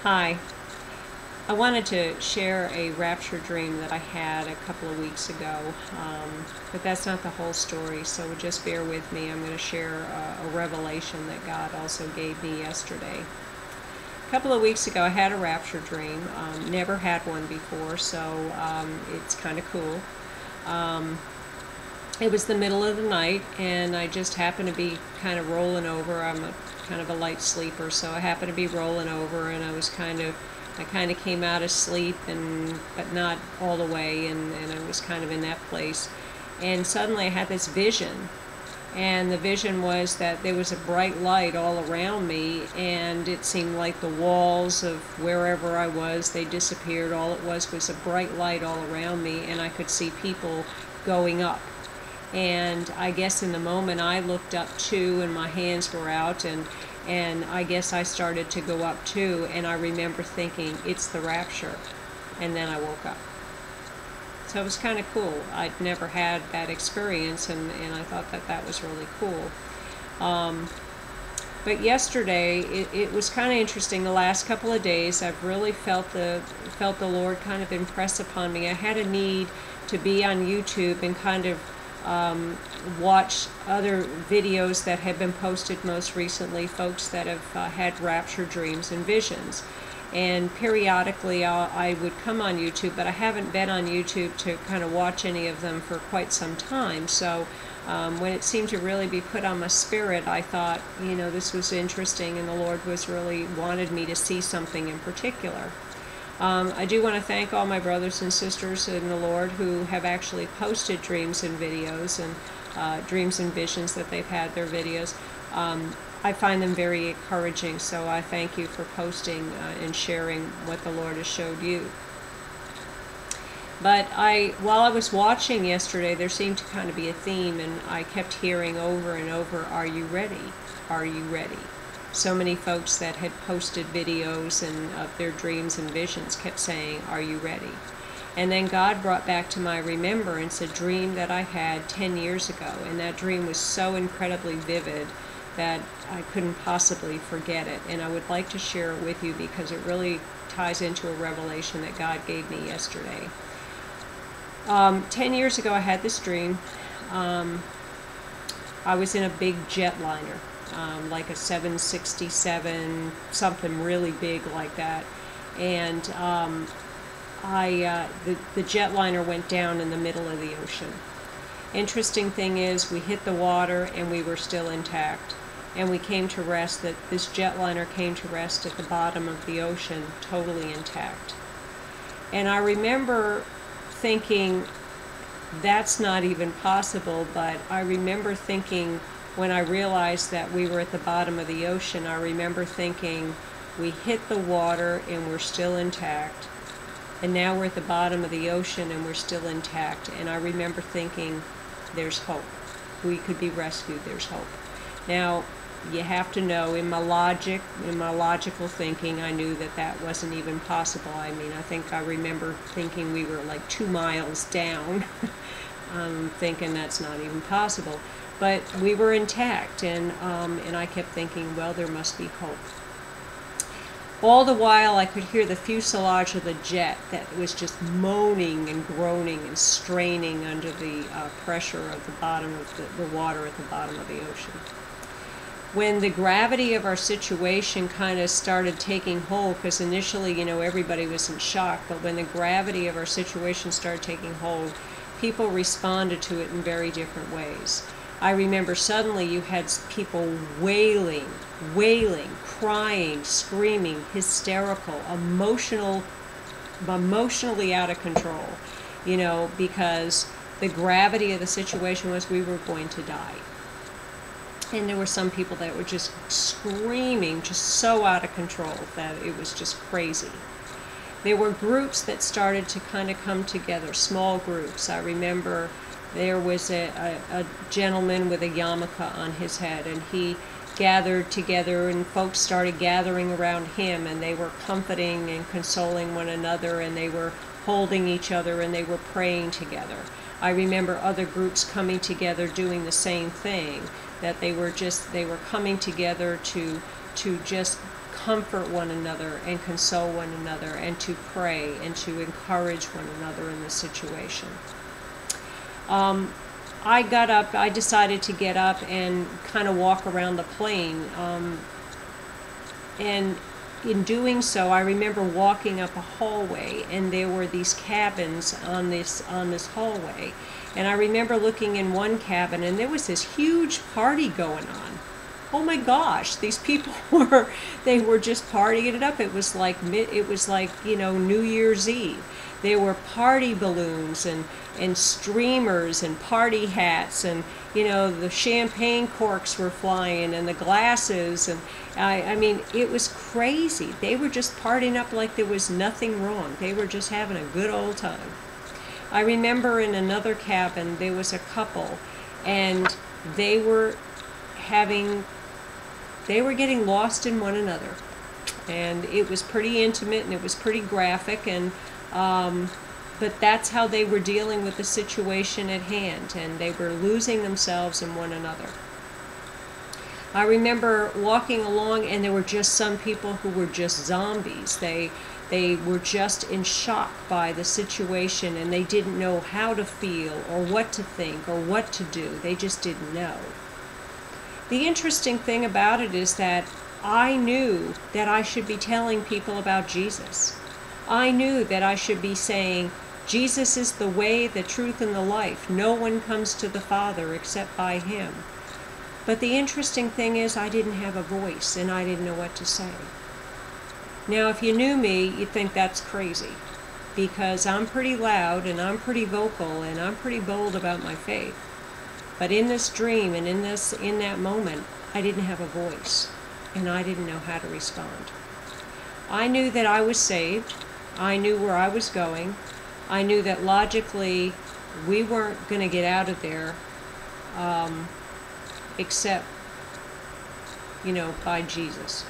Hi. I wanted to share a rapture dream that I had a couple of weeks ago, but that's not the whole story, so just bear with me. I'm going to share a revelation that God also gave me yesterday. A couple of weeks ago, I had a rapture dream. Never had one before, so it's kind of cool. It was the middle of the night, and I just happened to be kind of rolling over. I'm kind of a light sleeper, so I happened to be rolling over, and I kind of came out of sleep, but not all the way, and I was kind of in that place. And suddenly I had this vision, and the vision was that there was a bright light all around me, and it seemed like the walls of wherever I was, they disappeared. All it was a bright light all around me, and I could see people going up. And I guess in the moment I looked up too, and my hands were out, and I guess I started to go up too, and I remember thinking, it's the rapture. And then I woke up. So it was kind of cool. I'd never had that experience, and I thought that was really cool. But yesterday, it was kind of interesting. The last couple of days, I've really felt the Lord kind of impress upon me. I had a need to be on YouTube and kind of watch other videos that have been posted most recently, folks that have had rapture dreams and visions. And periodically I would come on YouTube, but I haven't been on YouTube to kind of watch any of them for quite some time. So when it seemed to really be put on my spirit, I thought, this was interesting, and the Lord was really wanted me to see something in particular. I do want to thank all my brothers and sisters in the Lord who have actually posted dreams and videos and dreams and visions that they've had their videos. I find them very encouraging, so I thank you for posting and sharing what the Lord has showed you. But while I was watching yesterday, there seemed to kind of be a theme, and I kept hearing over and over, "Are you ready? Are you ready?" So many folks that had posted videos and of their dreams and visions kept saying, "Are you ready?" And then God brought back to my remembrance a dream that I had 10 years ago, and that dream was so incredibly vivid that I couldn't possibly forget it. And I would like to share it with you because it really ties into a revelation that God gave me yesterday. 10 years ago I had this dream. I was in a big jetliner. Like a 767, something really big like that. And the jetliner went down in the middle of the ocean. Interesting thing is, we hit the water and we were still intact. And we came to rest, this jetliner came to rest at the bottom of the ocean, totally intact. And I remember thinking, that's not even possible, but I remember thinking, when I realized that we were at the bottom of the ocean, I remember thinking, we hit the water and we're still intact, and now we're at the bottom of the ocean and we're still intact. And I remember thinking, there's hope. We could be rescued, there's hope. Now, you have to know, in my logical thinking, I knew that wasn't even possible. I mean, I think I remember thinking we were like 2 miles down. I'm thinking that's not even possible. But we were intact, and I kept thinking, well, there must be hope. All the while, I could hear the fuselage of the jet that was just moaning and groaning and straining under the pressure of the bottom of the water at the bottom of the ocean. When the gravity of our situation kind of started taking hold, because initially, everybody was in shock, but when the gravity of our situation started taking hold, people responded to it in very different ways. I remember suddenly you had people wailing, crying, screaming, hysterical, emotionally out of control, because the gravity of the situation was we were going to die. And there were some people that were just screaming, just so out of control that it was just crazy. There were groups that started to kind of come together, small groups. I remember there was a gentleman with a yarmulke on his head, and he gathered together, and folks started gathering around him, and they were comforting and consoling one another, and they were holding each other, and they were praying together. I remember other groups coming together doing the same thing, that they were coming together to just comfort one another and console one another and to pray and to encourage one another in the situation. I decided to get up and kind of walk around the plane. And in doing so, I remember walking up a hallway, and there were these cabins on this hallway. And I remember looking in one cabin, and there was this huge party going on. Oh my gosh, these people they were just partying it up. It was like New Year's Eve. There were party balloons and streamers and party hats, and the champagne corks were flying and the glasses, and I mean, it was crazy. They were just partying up like there was nothing wrong. They were just having a good old time. I remember in another cabin there was a couple, and they were getting lost in one another, and it was pretty intimate and it was pretty graphic, and but that's how they were dealing with the situation at hand, and they were losing themselves in one another. I remember walking along, and there were just some people who were just zombies. They were just in shock by the situation, and they didn't know how to feel or what to think or what to do. They just didn't know. The interesting thing about it is that I knew that I should be telling people about Jesus. I knew that I should be saying, Jesus is the way, the truth, and the life. No one comes to the Father except by Him. But the interesting thing is I didn't have a voice, and I didn't know what to say. Now, if you knew me, you'd think that's crazy, because I'm pretty loud, and I'm pretty vocal, and I'm pretty bold about my faith. But in this dream and in that moment, I didn't have a voice, and I didn't know how to respond. I knew that I was saved. I knew where I was going. I knew that logically we weren't going to get out of there except, by Jesus.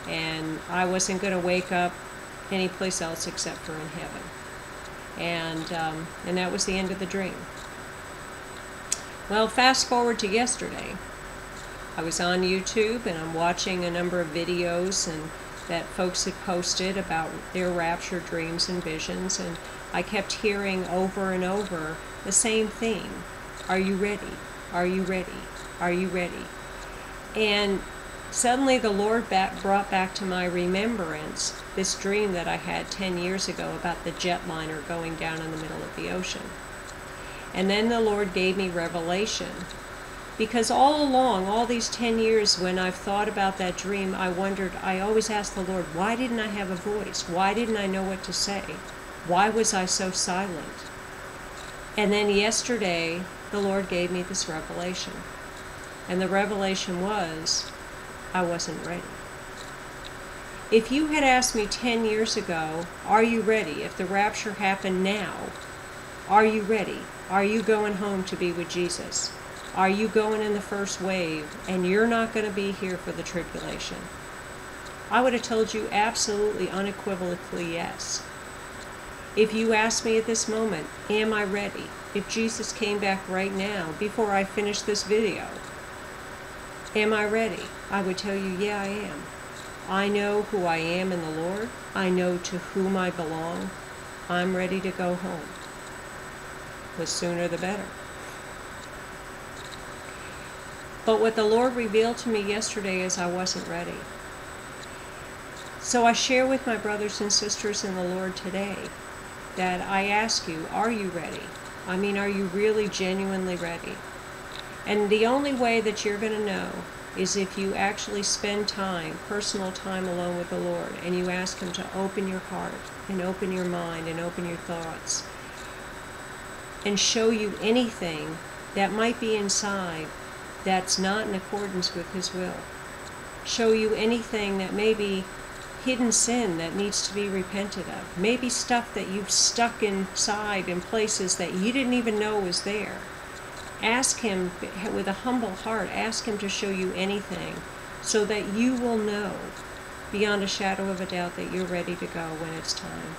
And I wasn't going to wake up anyplace else except for in heaven. And that was the end of the dream. Well, fast forward to yesterday. I was on YouTube, and I'm watching a number of videos that folks had posted about their rapture dreams and visions, and I kept hearing over and over the same thing. Are you ready? Are you ready? Are you ready? And suddenly the Lord brought back to my remembrance this dream that I had 10 years ago about the jetliner going down in the middle of the ocean. And then the Lord gave me revelation. Because all along, all these 10 years when I've thought about that dream, I always asked the Lord, why didn't I have a voice? Why didn't I know what to say? Why was I so silent? And then yesterday, the Lord gave me this revelation. And the revelation was, I wasn't ready. If you had asked me 10 years ago, are you ready? If the rapture happened now, are you ready? Are you going home to be with Jesus? Are you going in the first wave, and you're not going to be here for the tribulation? I would have told you absolutely, unequivocally yes. If you asked me at this moment, am I ready? If Jesus came back right now, before I finish this video, am I ready? I would tell you, yeah, I am. I know who I am in the Lord. I know to whom I belong. I'm ready to go home. The sooner the better. But what the Lord revealed to me yesterday is I wasn't ready. So I share with my brothers and sisters in the Lord today that I ask you, are you ready? I mean, are you really genuinely ready? And the only way that you're going to know is if you actually spend time, personal time alone with the Lord, and you ask Him to open your heart and open your mind and open your thoughts and show you anything that might be inside that's not in accordance with His will. Show you anything that may be hidden sin that needs to be repented of. Maybe stuff that you've stuck inside in places that you didn't even know was there. Ask Him with a humble heart, ask Him to show you anything so that you will know beyond a shadow of a doubt that you're ready to go when it's time.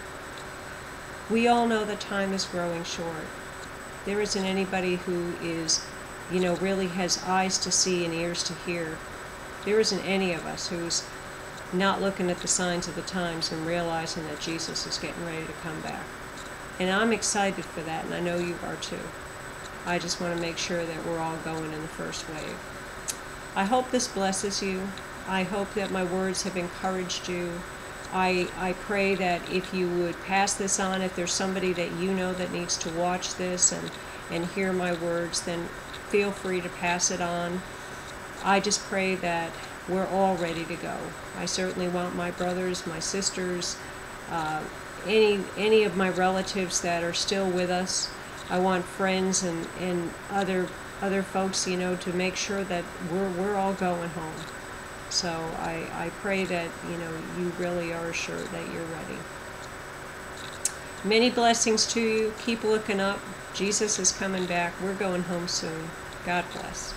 We all know that time is growing short. There isn't anybody who is, really has eyes to see and ears to hear. There isn't any of us who's not looking at the signs of the times and realizing that Jesus is getting ready to come back. And I'm excited for that, and I know you are too. I just want to make sure that we're all going in the first wave. I hope this blesses you. I hope that my words have encouraged you. I pray that if you would pass this on, if there's somebody that you know that needs to watch this and hear my words, then feel free to pass it on. I just pray that we're all ready to go. I certainly want my brothers, my sisters, any of my relatives that are still with us. I want friends and other folks, you know, to make sure that we're all going home. So I pray that, you know, you really are sure that you're ready. Many blessings to you. Keep looking up. Jesus is coming back. We're going home soon. God bless.